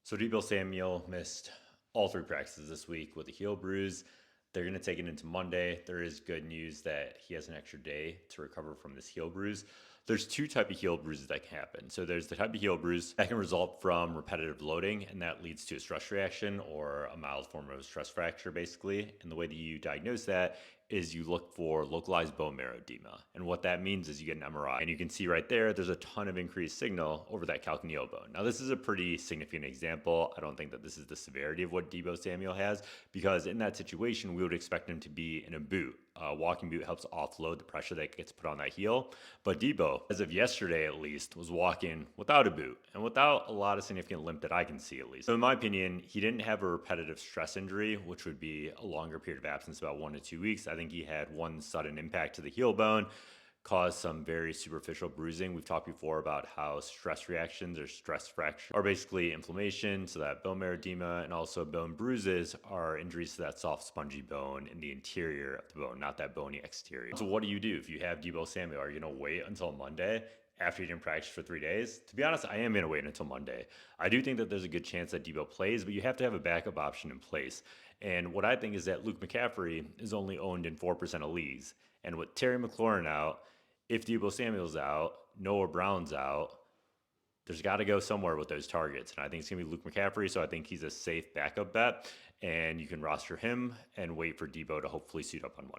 So Deebo Samuel missed all three practices this week with a heel bruise. They're going to take it into Monday. There is good news that he has an extra day to recover from this heel bruise. There's two types of heel bruises that can happen. So there's the type of heel bruise that can result from repetitive loading, and that leads to a stress reaction or a mild form of stress fracture, basically. And the way that you diagnose that is you look for localized bone marrow edema. And what that means is you get an MRI. And you can see right there, there's a ton of increased signal over that calcaneal bone. Now, this is a pretty significant example. I don't think that this is the severity of what Deebo Samuel has, because in that situation, we would expect him to be in a boot. Walking boot helps offload the pressure that gets put on that heel. But Deebo, as of yesterday at least, was walking without a boot and without a lot of significant limp that I can see at least. So in my opinion, he didn't have a repetitive stress injury, which would be a longer period of absence, about 1 to 2 weeks. I think he had one sudden impact to the heel bone, caused some very superficial bruising. We've talked before about how stress reactions or stress fracture are basically inflammation, so that bone marrow edema, and also bone bruises are injuries to that soft spongy bone in the interior of the bone, not that bony exterior. So what do you do if you have Deebo Samuel? Are you going to wait until Monday after you didn't practice for 3 days? To be honest, I am going to wait until Monday. I do think that there's a good chance that Deebo plays, but you have to have a backup option in place. And what I think is that Luke McCaffrey is only owned in 4% of leagues. And with Terry McLaurin out, if Deebo Samuel's out, Noah Brown's out, there's got to go somewhere with those targets. And I think it's going to be Luke McCaffrey. So I think he's a safe backup bet. And you can roster him and wait for Deebo to hopefully suit up on Monday.